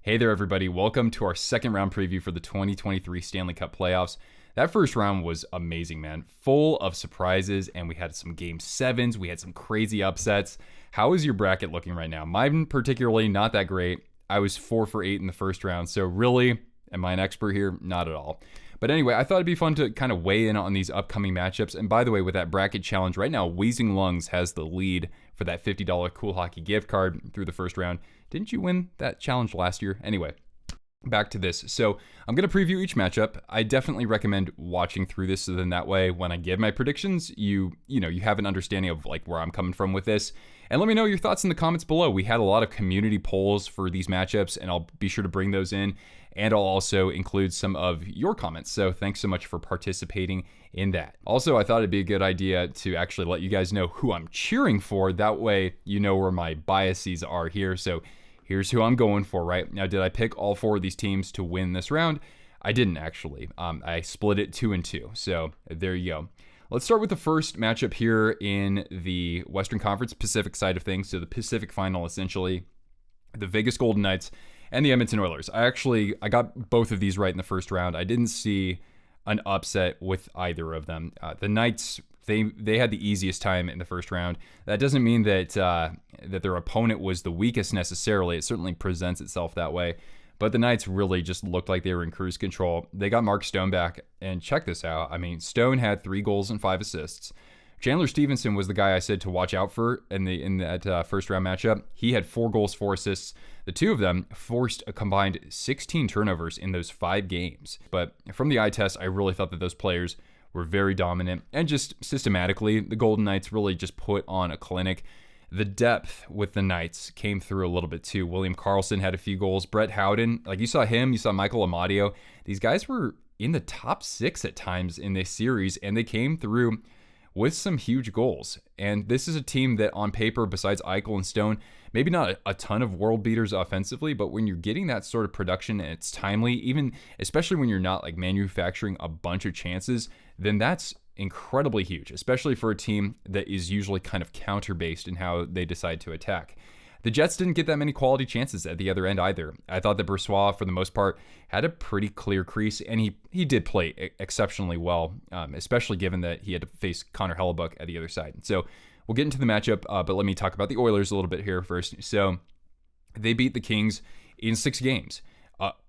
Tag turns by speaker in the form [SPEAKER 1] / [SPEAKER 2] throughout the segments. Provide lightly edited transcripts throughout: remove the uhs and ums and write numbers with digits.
[SPEAKER 1] Hey there, everybody. Welcome to our second round preview for the 2023 Stanley Cup playoffs. That first round was amazing, man. Full of surprises, and we had some game sevens. We had some crazy upsets. How is your bracket looking right now? Mine particularly not that great. I was 4 for 8 in the first round, so really, am I an expert here? Not at all. But anyway, I thought it'd be fun to kind of weigh in on these upcoming matchups. And by the way, with that bracket challenge, right now, Wheezing Lungs has the lead for that $50 Cool Hockey gift card through the first round. Didn't you win that challenge last year? Anyway, back to this. So I'm going to preview each matchup. I definitely recommend watching through this, so then that way when I give my predictions, you have an understanding of like where I'm coming from with this. And let me know your thoughts in the comments below. We had a lot of community polls for these matchups, and I'll be sure to bring those in. And I'll also include some of your comments. So thanks so much for participating in that. Also, I thought it'd be a good idea to actually let you guys know who I'm cheering for. That way, you know where my biases are here. So here's who I'm going for, right? Now, did I pick all 4 of these teams to win this round? I didn't actually. I split it 2 and 2. So there you go. Let's start with the first matchup here in the Western Conference Pacific side of things. So the Pacific Final, essentially, the Vegas Golden Knights and the Edmonton Oilers. I got both of these right in the first round. I didn't see an upset with either of them. The Knights, they had the easiest time in the first round. That doesn't mean that that their opponent was the weakest necessarily. It certainly presents itself that way. But the Knights really just looked like they were in cruise control. They got Mark Stone back, and check this out. I mean, Stone had 3 goals and 5 assists. Chandler Stevenson was the guy I said to watch out for in that first round matchup. He had 4 goals, 4 assists. The 2 of them forced a combined 16 turnovers in those 5 games. But from the eye test, I really thought that those players were very dominant. And just systematically, the Golden Knights really just put on a clinic. The depth with the Knights came through a little bit too. William Karlsson had a few goals. Brett Howden, like you saw him, you saw Michael Amadio. These guys were in the top 6 at times in this series, and they came through with some huge goals. And this is a team that on paper, besides Eichel and Stone, maybe not a ton of world beaters offensively, but when you're getting that sort of production and it's timely, even especially when you're not like manufacturing a bunch of chances, then that's incredibly huge, especially for a team that is usually kind of counter-based in how they decide to attack. The Jets didn't get that many quality chances at the other end either. I thought that Brossoit, for the most part, had a pretty clear crease, and he did play exceptionally well, especially given that he had to face Connor Hellebuck at the other side. So we'll get into the matchup, but let me talk about the Oilers a little bit here first. So they beat the Kings in 6 games.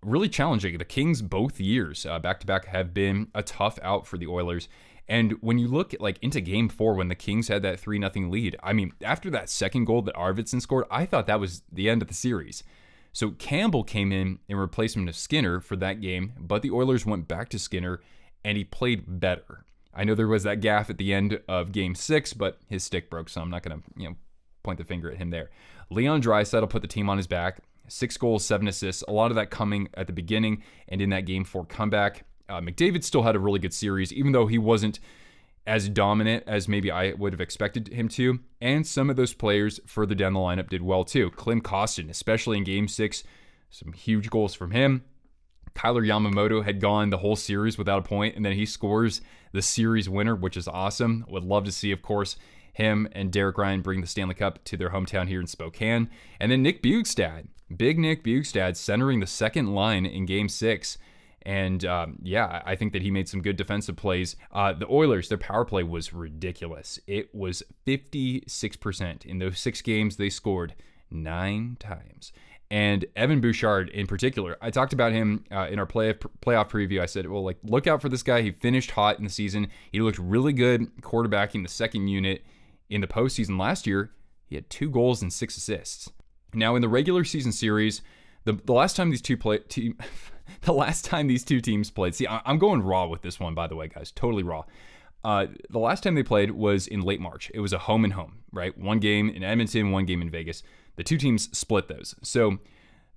[SPEAKER 1] Really challenging. The Kings both years, back-to-back, have been a tough out for the Oilers. And when you look at into game 4, when the Kings had that 3-0 lead, I mean, after that second goal that Arvidsson scored, I thought that was the end of the series. So Campbell came in replacement of Skinner for that game, but the Oilers went back to Skinner, and he played better. I know there was that gaffe at the end of game 6, but his stick broke, so I'm not going to point the finger at him there. Leon Draisaitl put the team on his back, 6 goals, 7 assists, a lot of that coming at the beginning and in that game 4 comeback. McDavid still had a really good series, even though he wasn't as dominant as maybe I would have expected him to. And some of those players further down the lineup did well too. Klim Kostin, especially in Game 6, some huge goals from him. Kyler Yamamoto had gone the whole series without a point, and then he scores the series winner, which is awesome. Would love to see, of course, him and Derek Ryan bring the Stanley Cup to their hometown here in Spokane. And then Nick Bjugstad, big Nick Bjugstad, centering the second line in Game 6. And I think that he made some good defensive plays. The Oilers, their power play was ridiculous. It was 56%. In those 6 games, they scored 9 times. And Evan Bouchard in particular, I talked about him in our playoff preview. I said, well, look out for this guy. He finished hot in the season. He looked really good quarterbacking the second unit in the postseason last year. He had 2 goals and 6 assists. Now, in the regular season series, the last time these two teams played, see, I'm going raw with this one, by the way, guys, totally raw. The last time they played was in late March. It was a home and home, right? 1 game in Edmonton, 1 game in Vegas. The 2 teams split those. So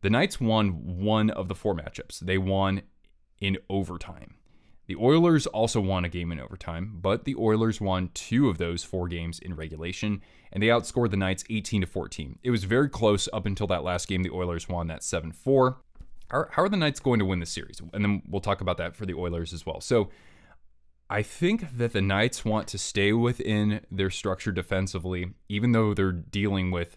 [SPEAKER 1] the Knights won 1 of the 4 matchups. They won in overtime. The Oilers also won a game in overtime, but the Oilers won 2 of those 4 games in regulation, and they outscored the Knights 18-14. It was very close up until that last game. The Oilers won that 7-4. How are the Knights going to win this series? And then we'll talk about that for the Oilers as well. So I think that the Knights want to stay within their structure defensively, even though they're dealing with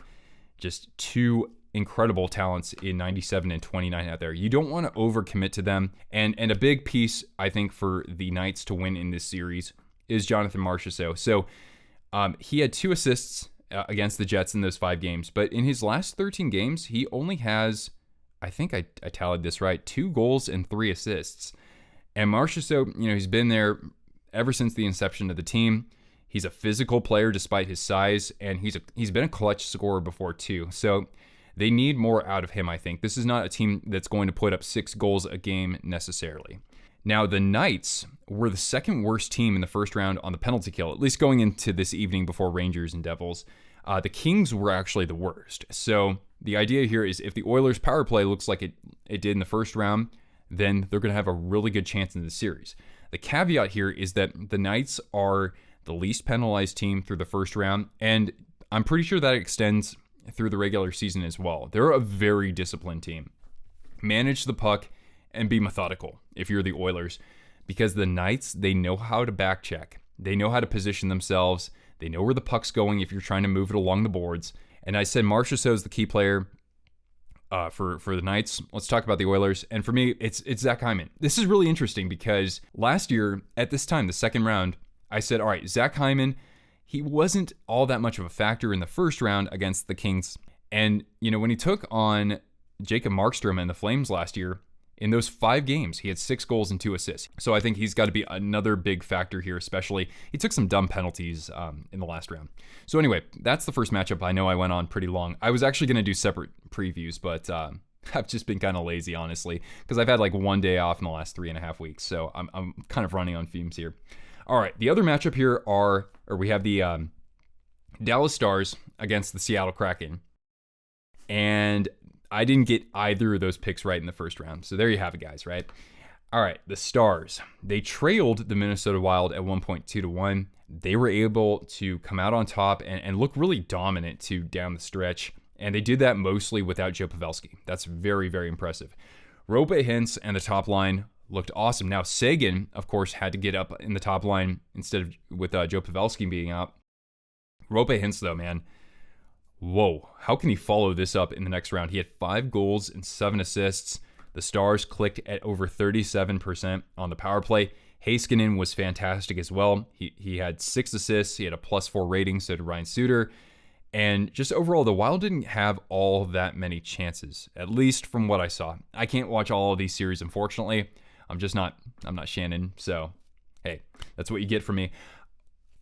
[SPEAKER 1] just 2 incredible talents in 97 and 29 out there. You don't want to overcommit to them. And a big piece, I think, for the Knights to win in this series is Jonathan Marchessault. So he had 2 assists against the Jets in those 5 games. But in his last 13 games, he only has, I think I tallied this right, 2 goals and 3 assists. And Marchessault, he's been there ever since the inception of the team. He's a physical player despite his size, and he's been a clutch scorer before too. So they need more out of him, I think. This is not a team that's going to put up 6 goals a game necessarily. Now, the Knights were the second worst team in the first round on the penalty kill, at least going into this evening before Rangers and Devils. The Kings were actually the worst. So the idea here is if the Oilers' power play looks like it did in the first round, then they're going to have a really good chance in the series. The caveat here is that the Knights are the least penalized team through the first round, and I'm pretty sure that extends through the regular season as well. They're a very disciplined team. Manage the puck and be methodical if you're the Oilers, because the Knights, they know how to back check. They know how to position themselves. They know where the puck's going if you're trying to move it along the boards. And I said Marchessault is the key player for the Knights. Let's talk about the Oilers. And for me, it's Zach Hyman. This is really interesting because last year at this time, the second round, I said, all right, Zach Hyman, he wasn't all that much of a factor in the first round against the Kings. And, when he took on Jacob Markstrom and the Flames last year, in those 5 games, he had 6 goals and 2 assists. So I think he's got to be another big factor here, especially. He took some dumb penalties in the last round. So anyway, that's the first matchup. I know I went on pretty long. I was actually going to do separate previews, but I've just been kind of lazy, honestly, because I've had like 1 day off in the last 3.5 weeks. So I'm kind of running on fumes here. All right, the other matchup here we have the Dallas Stars against the Seattle Kraken. And I didn't get either of those picks right in the first round. So there you have it, guys, right? All right, the Stars. They trailed the Minnesota Wild at 1.2-1. They were able to come out on top and look really dominant to down the stretch. And they did that mostly without Joe Pavelski. That's very, very impressive. Roope Hintz and the top line looked awesome. Now, Sagan, of course, had to get up in the top line instead of with Joe Pavelski being out. Roope Hintz, though, man, whoa. How can he follow this up in the next round? He had 5 goals and 7 assists. The Stars clicked at over 37% on the power play. Heiskanen was fantastic as well. He had 6 assists. He had a +4 rating, so did Ryan Suter. And just overall, the Wild didn't have all that many chances, at least from what I saw. I can't watch all of these series, unfortunately. I'm not Shannon, so hey, that's what you get from me.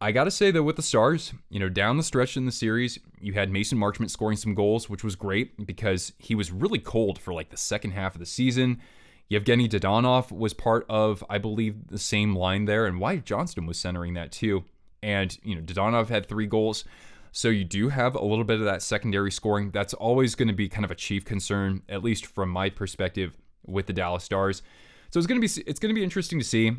[SPEAKER 1] I got to say, though, with the Stars, down the stretch in the series, you had Mason Marchment scoring some goals, which was great because he was really cold for like the second half of the season. Yevgeny Dodonov was part of, I believe, the same line there, and Wyatt Johnston was centering that too. And, Dodonov had 3 goals. So you do have a little bit of that secondary scoring. That's always going to be kind of a chief concern, at least from my perspective, with the Dallas Stars. So it's going to be interesting to see.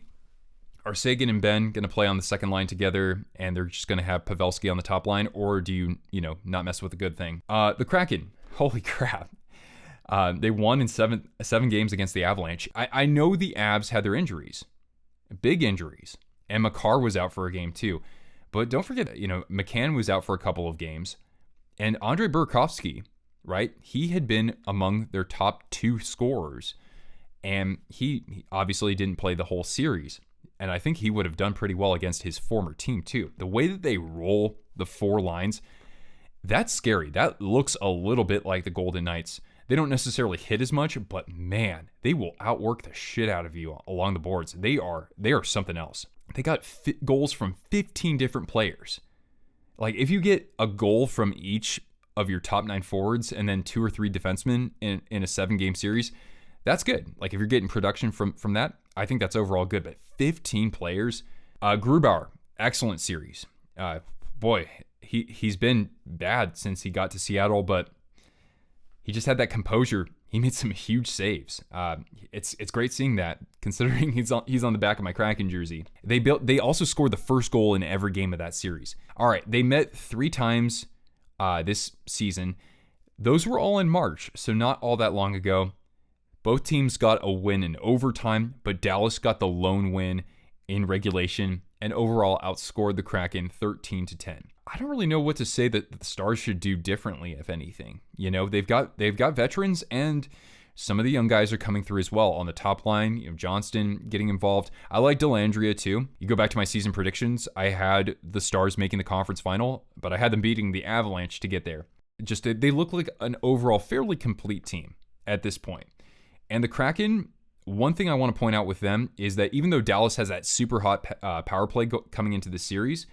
[SPEAKER 1] Are Sagan and Ben going to play on the second line together, and they're just going to have Pavelski on the top line, or do you not mess with a good thing? The Kraken, holy crap. They won in seven games against the Avalanche. I know the Avs had their injuries, big injuries, and Makar was out for a game too. But don't forget, McCann was out for a couple of games, and Andrei Burakovsky, right? He had been among their top 2 scorers, and he obviously didn't play the whole series. And I think he would have done pretty well against his former team too. The way that they roll the 4 lines, that's scary. That looks a little bit like the Golden Knights. They don't necessarily hit as much, but man, they will outwork the shit out of you along the boards. They are something else. They got goals from 15 different players. Like, if you get a goal from each of your top 9 forwards and then 2 or 3 defensemen in a 7-game series, that's good. Like, if you're getting production from that, I think that's overall good. But 15 players. Grubauer, excellent series. Boy, he's been bad since he got to Seattle, but he just had that composure. He made some huge saves. It's great seeing that, considering he's on the back of my Kraken jersey. They also scored the first goal in every game of that series. All right, they met 3 times this season. Those were all in March, so not all that long ago. Both teams got a win in overtime, but Dallas got the lone win in regulation and overall outscored the Kraken 13-10. I don't really know what to say that the Stars should do differently, if anything. They've got veterans, and some of the young guys are coming through as well on the top line. Johnston getting involved. I like Dellandrea too. You go back to my season predictions, I had the Stars making the conference final, but I had them beating the Avalanche to get there. Just they look like an overall fairly complete team at this point. And the Kraken, one thing I want to point out with them is that even though Dallas has that super hot power play coming into the series,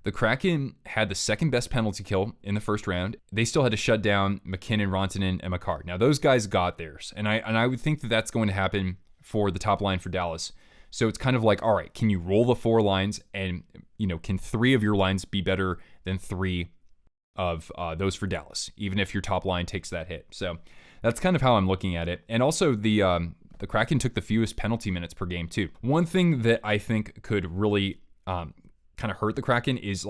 [SPEAKER 1] the Kraken had the second best penalty kill in the first round. They still had to shut down McKinnon, Rantanen, and Makar. Now those guys got theirs, and I would think that that's going to happen for the top line for Dallas. So it's kind of like, all right, can you roll the four lines, and can three of your lines be better than three of those for Dallas, even if your top line takes that hit? So that's kind of how I'm looking at it. And also the Kraken took the fewest penalty minutes per game too. One thing that I think could really kind of hurt the Kraken is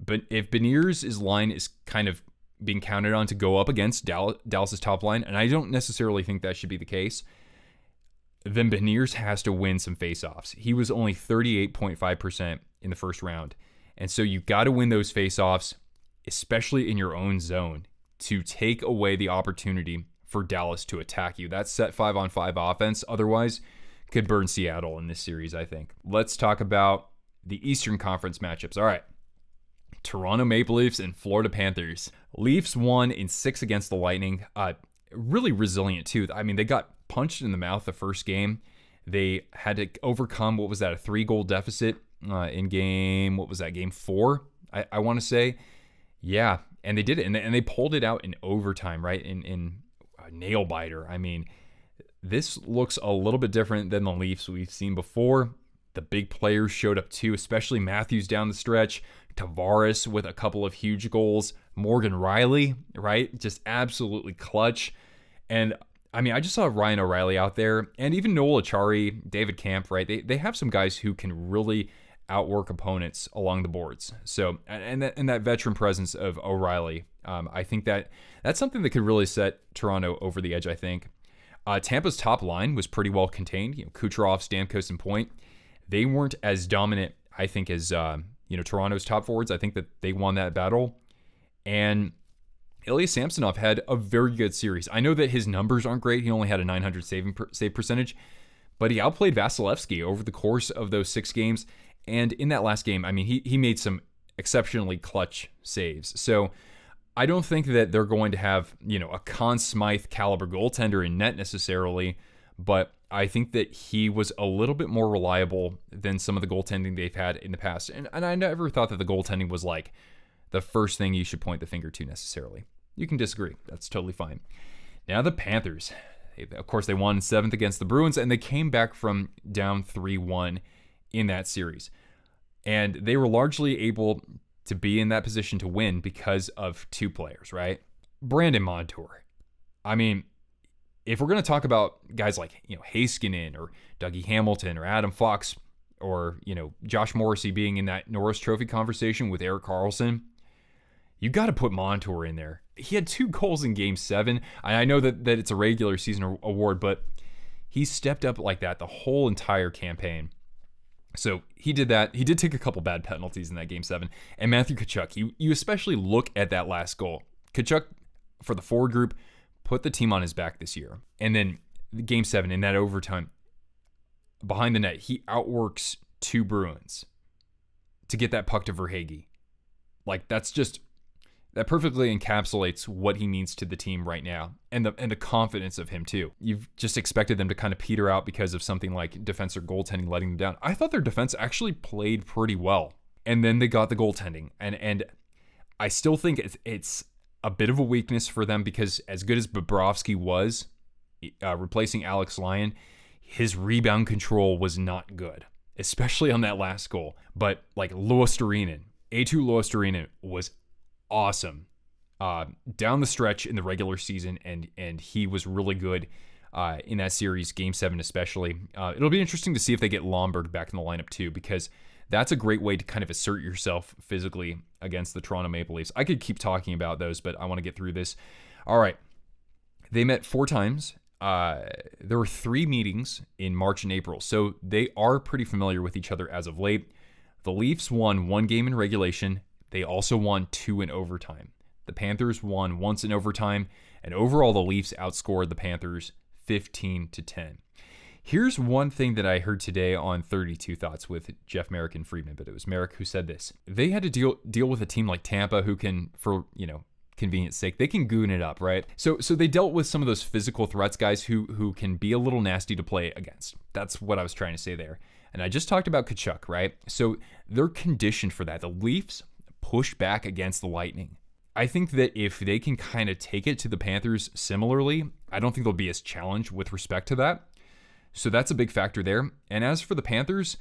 [SPEAKER 1] but if Beniers' line is kind of being counted on to go up against Dallas's top line, and I don't necessarily think that should be the case, then Beniers has to win some faceoffs. He was only 38.5% in the first round, and so you got to win those faceoffs, especially in your own zone, to take away the opportunity for Dallas to attack you. That's set 5-on-5 offense. Otherwise, could burn Seattle in this series, I think. Let's talk about the Eastern Conference matchups. All right. Toronto Maple Leafs and Florida Panthers. Leafs won in 6 against the Lightning. Really resilient, too. I mean, they got punched in the mouth the first game. They had to overcome, a 3-goal deficit in game, game 4, I want to say. Yeah, and they did it. And they pulled it out in overtime, right? In a nail biter. I mean, this looks a little bit different than the Leafs we've seen before. The big players showed up too, especially Matthews down the stretch, Tavares with a couple of huge goals, Morgan Riley, right? Just absolutely clutch. And I mean, I just saw Ryan O'Reilly out there, and even Noel Acciari, David Camp, right? They have some guys who can really outwork opponents along the boards. So, and that veteran presence of O'Reilly, I think that's something that could really set Toronto over the edge, I think. Tampa's top line was pretty well contained. Kucherov, Stamkos, and Point. They weren't as dominant, I think, as Toronto's top forwards. I think that they won that battle. And Ilya Samsonov had a very good series. I know that his numbers aren't great. He only had a 900 save percentage, but he outplayed Vasilevsky over the course of those 6 games. And in that last game, I mean, he made some exceptionally clutch saves. So I don't think that they're going to have, a Conn Smythe caliber goaltender in net necessarily, but I think that he was a little bit more reliable than some of the goaltending they've had in the past. And I never thought that the goaltending was like the first thing you should point the finger to necessarily. You can disagree. That's totally fine. Now the Panthers. Of course, they won 7th against the Bruins, and they came back from down 3-1 in that series. And they were largely able to be in that position to win because of 2 players, right? Brandon Montour. I mean, if we're going to talk about guys like, Heiskanen or Dougie Hamilton or Adam Fox or, Josh Morrissey being in that Norris Trophy conversation with Erik Karlsson, you got to put Montour in there. He had 2 goals in Game 7. I know that it's a regular season award, but he stepped up like that the whole entire campaign. So he did that. He did take a couple bad penalties in that Game 7. And Matthew Tkachuk, you especially look at that last goal. Tkachuk, for the forward group, put the team on his back this year. And then Game 7, in that overtime, behind the net, he outworks 2 Bruins to get that puck to Verhaeghe. That perfectly encapsulates what he means to the team right now, and the confidence of him too. You've just expected them to kind of peter out because of something like defense or goaltending letting them down. I thought their defense actually played pretty well, and then they got the goaltending, and I still think it's a bit of a weakness for them because as good as Bobrovsky was, replacing Alex Lyon, his rebound control was not good, especially on that last goal. But like Luostarinen, Eetu Luostarinen was awesome down the stretch in the regular season, and he was really good in that series, Game 7 especially. It'll be interesting to see if they get Lomberg back in the lineup too, because that's a great way to kind of assert yourself physically against the Toronto Maple Leafs. I could keep talking about those, but I want to get through this. All right. They met 4 times. There were 3 meetings in March and April, so they are pretty familiar with each other as of late. The Leafs won 1 game in regulation. They also won 2 in overtime. The Panthers won once in overtime, and overall the Leafs outscored the Panthers 15-10. Here's one thing that I heard today on 32 Thoughts with Jeff Merrick and Friedman, but it was Merrick who said this. They had to deal with a team like Tampa who can, for convenience sake, they can goon it up, right? So they dealt with some of those physical threats, guys who can be a little nasty to play against. That's what I was trying to say there. And I just talked about Tkachuk, right? So they're conditioned for that. The Leafs push back against the Lightning. I think that if they can kind of take it to the Panthers similarly, I don't think they'll be as challenged with respect to that. So that's a big factor there. And as for the Panthers,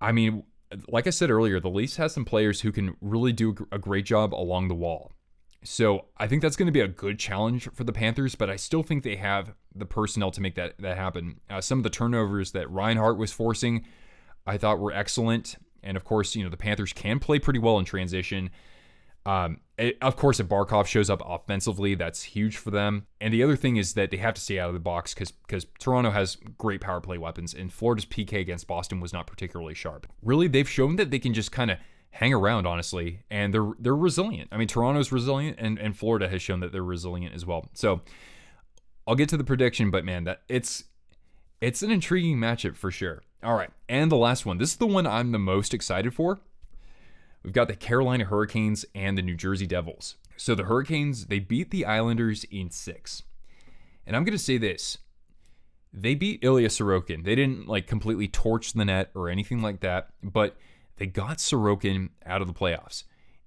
[SPEAKER 1] I mean, like I said earlier, the Leafs has some players who can really do a great job along the wall. So I think that's going to be a good challenge for the Panthers, but I still think they have the personnel to make that happen. Some of the turnovers that Reinhart was forcing, I thought were excellent. And of course, the Panthers can play pretty well in transition. Of course, if Barkov shows up offensively, that's huge for them. And the other thing is that they have to stay out of the box because Toronto has great power play weapons, and Florida's PK against Boston was not particularly sharp. Really, they've shown that they can just kind of hang around, honestly, and they're resilient. I mean, Toronto's resilient, and Florida has shown that they're resilient as well. So I'll get to the prediction, but man, that it's an intriguing matchup for sure. All right, and the last one. This is the one I'm the most excited for. We've got the Carolina Hurricanes and the New Jersey Devils. So the Hurricanes, they beat the Islanders in 6. And I'm going to say this. They beat Ilya Sorokin. They didn't completely torch the net or anything like that, but they got Sorokin out of the playoffs.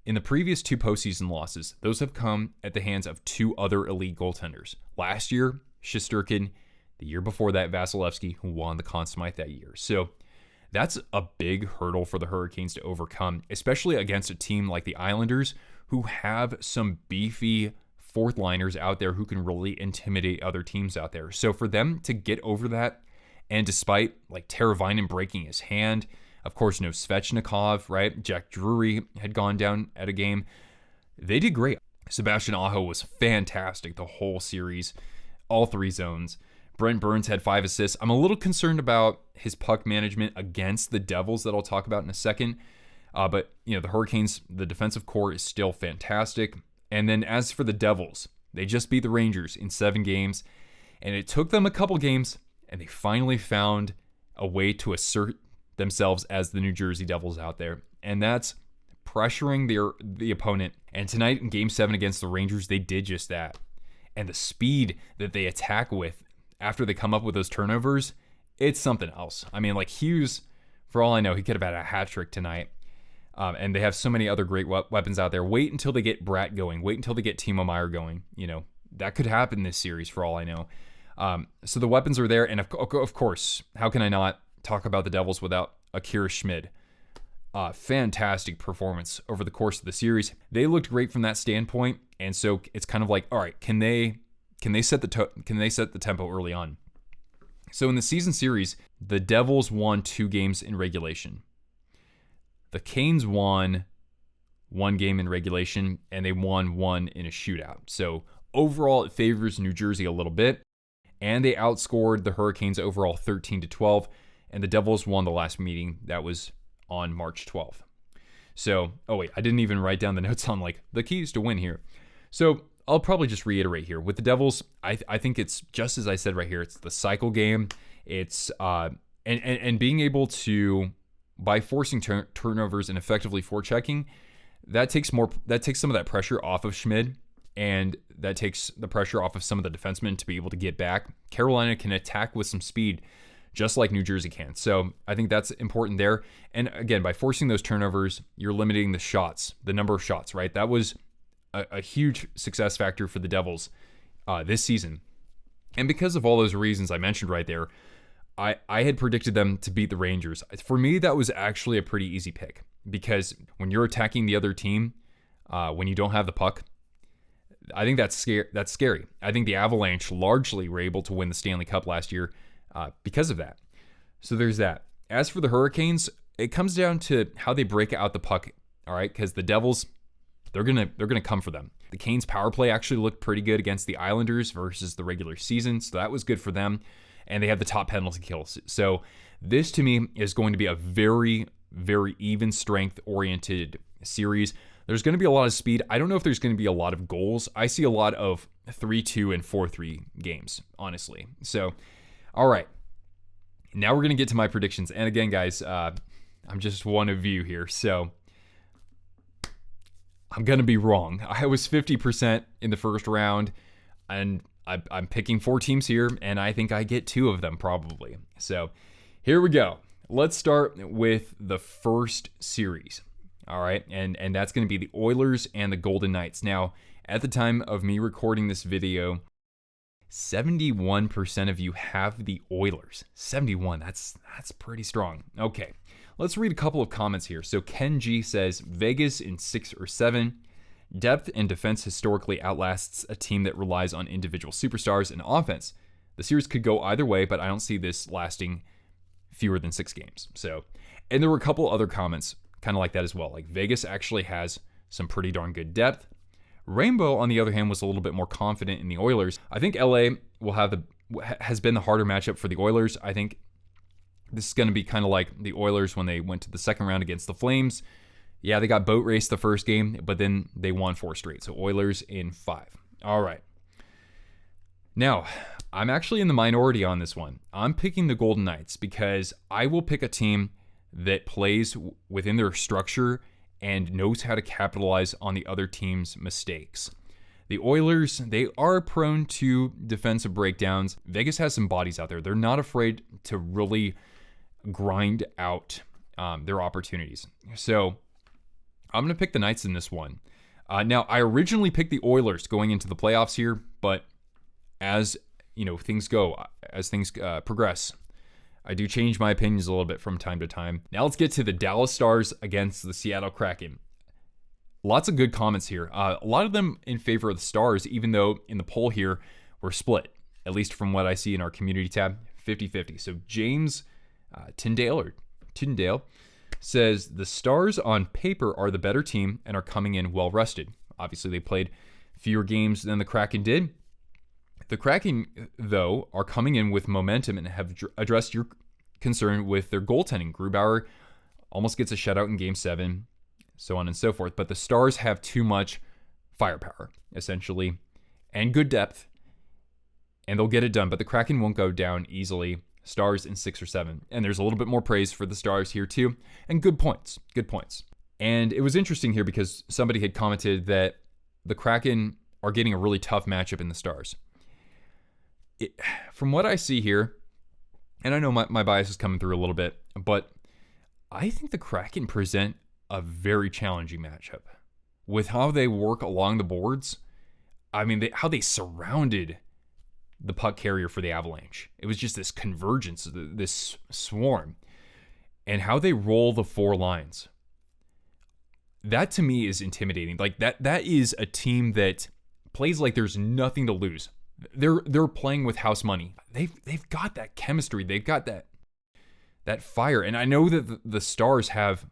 [SPEAKER 1] In the previous 2 postseason losses, those have come at the hands of 2 other elite goaltenders. Last year, Shesterkin. The year before that, Vasilevsky, who won the Conn Smythe that year. So that's a big hurdle for the Hurricanes to overcome, especially against a team like the Islanders, who have some beefy fourth liners out there who can really intimidate other teams out there. So for them to get over that, and despite Teravainen breaking his hand, of course, no Svechnikov, right? Jack Drury had gone down at a game. They did great. Sebastian Aho was fantastic the whole series, all 3 zones. Brent Burns had 5 assists. I'm a little concerned about his puck management against the Devils that I'll talk about in a second. But, the Hurricanes, the defensive core is still fantastic. And then as for the Devils, they just beat the Rangers in 7 games. And it took them a couple games, and they finally found a way to assert themselves as the New Jersey Devils out there. And that's pressuring the opponent. And tonight in Game 7 against the Rangers, they did just that. And the speed that they attack with after they come up with those turnovers, it's something else. I mean, Hughes, for all I know, he could have had a hat trick tonight. And they have so many other great weapons out there. Wait until they get Bratt going. Wait until they get Timo Meier going. That could happen this series for all I know. So the weapons are there. And of course, how can I not talk about the Devils without Akira Schmid? Fantastic performance over the course of the series. They looked great from that standpoint. And so it's kind of all right, can they set the tempo early on? So in the season series, the Devils won 2 games in regulation. The Canes won 1 game in regulation, and they won 1 in a shootout. So overall, it favors New Jersey a little bit, and they outscored the Hurricanes overall 13-12, and the Devils won the last meeting. That was on March 12th. So, I didn't even write down the notes on the keys to win here. So I'll probably just reiterate here. With the Devils, I think it's just as I said right here. It's the cycle game. It's and being able to, by forcing turnovers and effectively forechecking, that takes some of that pressure off of Schmid, and that takes the pressure off of some of the defensemen to be able to get back. Carolina can attack with some speed, just like New Jersey can. So I think that's important there. And again, by forcing those turnovers, you're limiting the number of shots, right? That was a huge success factor for the Devils this season. And because of all those reasons I mentioned right there, I had predicted them to beat the Rangers. For me, that was actually a pretty easy pick, because when you're attacking the other team, when you don't have the puck, I think that's scary. I think the Avalanche largely were able to win the Stanley Cup last year because of that. So there's that. As for the Hurricanes, it comes down to how they break out the puck, all right? Because the Devils, they're gonna come for them. The Canes power play actually looked pretty good against the Islanders versus the regular season, so that was good for them. And they have the top penalty kills. So this to me is going to be a very, very even strength oriented series. There's going to be a lot of speed. I don't know if there's going to be a lot of goals. I see a lot of 3-2 and 4-3 games, honestly. So, all right. Now we're going to get to my predictions. And again, guys, I'm just one of you here. So I'm going to be wrong. I was 50% in the first round, and I'm picking 4 teams here, and I think I get 2 of them probably. So here we go. Let's start with the first series. All right, and that's going to be the Oilers and the Golden Knights. Now, at the time of me recording this video, 71% of you have the Oilers. 71, that's pretty strong. Okay, let's read a couple of comments here. So Ken G says, Vegas in 6 or 7. Depth and defense historically outlasts a team that relies on individual superstars and offense. The series could go either way, but I don't see this lasting fewer than 6 games. So, and there were a couple other comments kind of like that as well. Like Vegas actually has some pretty darn good depth. Rainbow, on the other hand, was a little bit more confident in the Oilers. I think LA has been the harder matchup for the Oilers. I think this is going to be kind of like the Oilers when they went to the second round against the Flames. Yeah, they got boat raced the first game, but then they won 4 straight. So Oilers in 5. All right. Now, I'm actually in the minority on this one. I'm picking the Golden Knights because I will pick a team that plays within their structure and knows how to capitalize on the other team's mistakes. The Oilers, they are prone to defensive breakdowns. Vegas has some bodies out there. They're not afraid to really grind out their opportunities. So I'm going to pick the Knights in this one. Now, I originally picked the Oilers going into the playoffs here, but as things progress, I do change my opinions a little bit from time to time. Now let's get to the Dallas Stars against the Seattle Kraken. Lots of good comments here. A lot of them in favor of the Stars, even though in the poll here, we're split, at least from what I see in our community tab, 50-50. So James Tyndale says the Stars on paper are the better team and are coming in well rested. Obviously, they played fewer games than the Kraken did. The Kraken, though, are coming in with momentum and have addressed your concern with their goaltending. Grubauer almost gets a shutout in Game 7, so on and so forth. But the Stars have too much firepower, essentially, and good depth, and they'll get it done. But the Kraken won't go down easily. Stars in 6 or 7. And there's a little bit more praise for the Stars here, too. And good points. Good points. And it was interesting here because somebody had commented that the Kraken are getting a really tough matchup in the Stars. From what I see here, and I know my bias is coming through a little bit, but I think the Kraken present a very challenging matchup with how they work along the boards. I mean, how they surrounded the puck carrier for the Avalanche. It was just this convergence, this swarm, and how they roll the 4 lines. That to me is intimidating. Like that is a team that plays like there's nothing to lose. They're playing with house money. They've got that chemistry. They've got that fire. And I know that the Stars have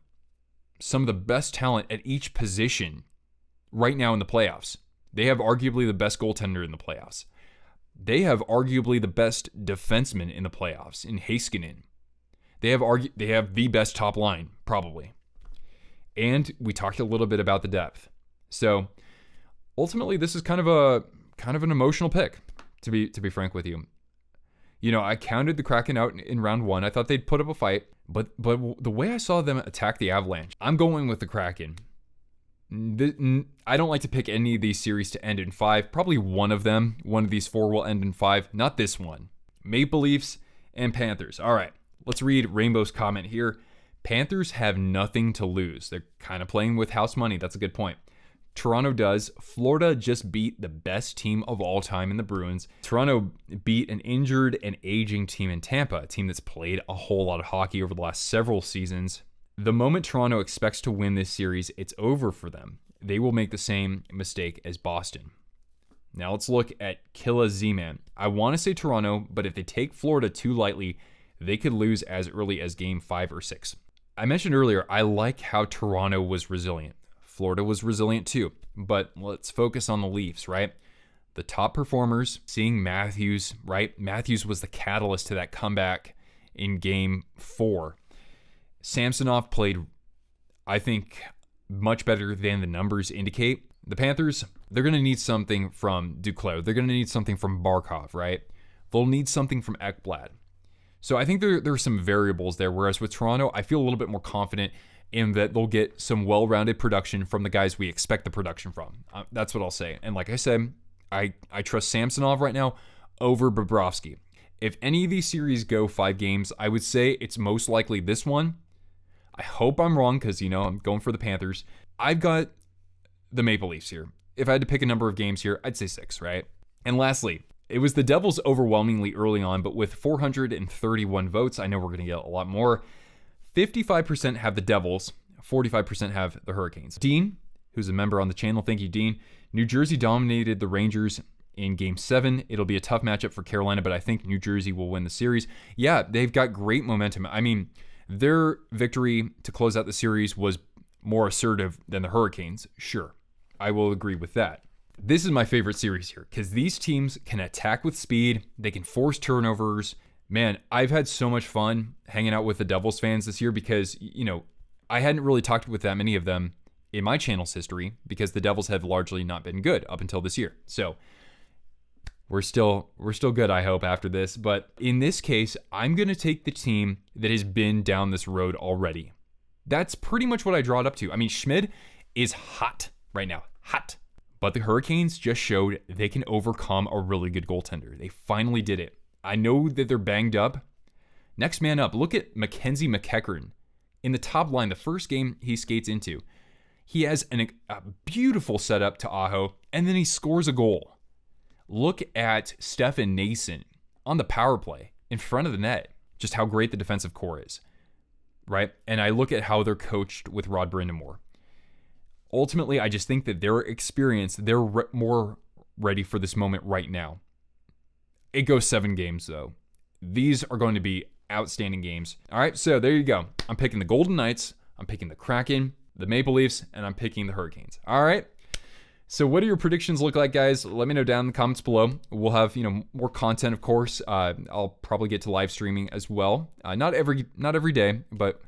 [SPEAKER 1] some of the best talent at each position right now in the playoffs. They have arguably the best goaltender in the playoffs. They have arguably the best defenseman in the playoffs in Heiskanen. They have the best top line, probably. And we talked a little bit about the depth. So ultimately, this is kind of an emotional pick, to be frank with you. I counted the Kraken out in round 1. I thought they'd put up a fight, but the way I saw them attack the Avalanche, I'm going with the Kraken. I don't like to pick any of these series to end in 5. Probably one of these 4 will end in 5. Not this one. Maple Leafs and Panthers. All right, let's read Rainbow's comment here. Panthers have nothing to lose. They're kind of playing with house money. That's a good point. Toronto does. Florida just beat the best team of all time in the Bruins. Toronto beat an injured and aging team in Tampa, a team that's played a whole lot of hockey over the last several seasons. The moment Toronto expects to win this series, it's over for them. They will make the same mistake as Boston. Now let's look at Killa Z-Man. I want to say Toronto, but if they take Florida too lightly, they could lose as early as game 5 or 6. I mentioned earlier, I like how Toronto was resilient. Florida was resilient too. But let's focus on the Leafs, right? The top performers, seeing Matthews, right? Matthews was the catalyst to that comeback in game 4. Samsonov played, I think, much better than the numbers indicate. The Panthers, they're going to need something from Duclair. They're going to need something from Barkov, right? They'll need something from Ekblad. So I think there are some variables there, whereas with Toronto, I feel a little bit more confident in that they'll get some well-rounded production from the guys we expect the production from. That's what I'll say. And like I said, I trust Samsonov right now over Bobrovsky. If any of these series go 5 games, I would say it's most likely this one. I hope I'm wrong because, I'm going for the Panthers. I've got the Maple Leafs here. If I had to pick a number of games here, I'd say 6, right? And lastly, it was the Devils overwhelmingly early on, but with 431 votes, I know we're going to get a lot more. 55% have the Devils, 45% have the Hurricanes. Dean, who's a member on the channel, thank you, Dean. New Jersey dominated the Rangers in Game 7. It'll be a tough matchup for Carolina, but I think New Jersey will win the series. Yeah, they've got great momentum. I mean, their victory to close out the series was more assertive than the Hurricanes. Sure, I will agree with that. This is my favorite series here because these teams can attack with speed. They can force turnovers. Man, I've had so much fun hanging out with the Devils fans this year because, I hadn't really talked with that many of them in my channel's history because the Devils have largely not been good up until this year. So we're still good, I hope, after this. But in this case, I'm going to take the team that has been down this road already. That's pretty much what I draw it up to. I mean, Schmid is hot right now. Hot. But the Hurricanes just showed they can overcome a really good goaltender. They finally did it. I know that they're banged up. Next man up. Look at Mackenzie McEachern. In the top line, the first game he skates into, he has a beautiful setup to Aho, and then he scores a goal. Look at Stefan Nason on the power play in front of the net. Just how great the defensive core is, right? And I look at how they're coached with Rod Brindamore. Ultimately, I just think that their experience, they're more ready for this moment right now. It goes 7 games, though. These are going to be outstanding games. All right, so there you go. I'm picking the Golden Knights, I'm picking the Kraken, the Maple Leafs, and I'm picking the Hurricanes. All right. So what do your predictions look like, guys? Let me know down in the comments below. We'll have, more content, of course. I'll probably get to live streaming as well. Not every day, but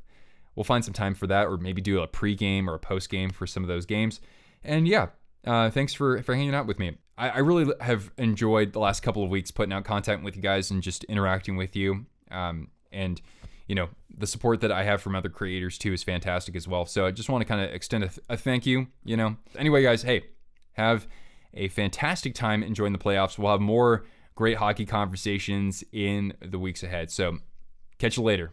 [SPEAKER 1] we'll find some time for that, or maybe do a pregame or a postgame for some of those games. And yeah, thanks for hanging out with me. I really have enjoyed the last couple of weeks putting out content with you guys and just interacting with you. And the support that I have from other creators too is fantastic as well. So I just want to kind of extend a thank you, Anyway, guys, hey, have a fantastic time enjoying the playoffs. We'll have more great hockey conversations in the weeks ahead. So catch you later.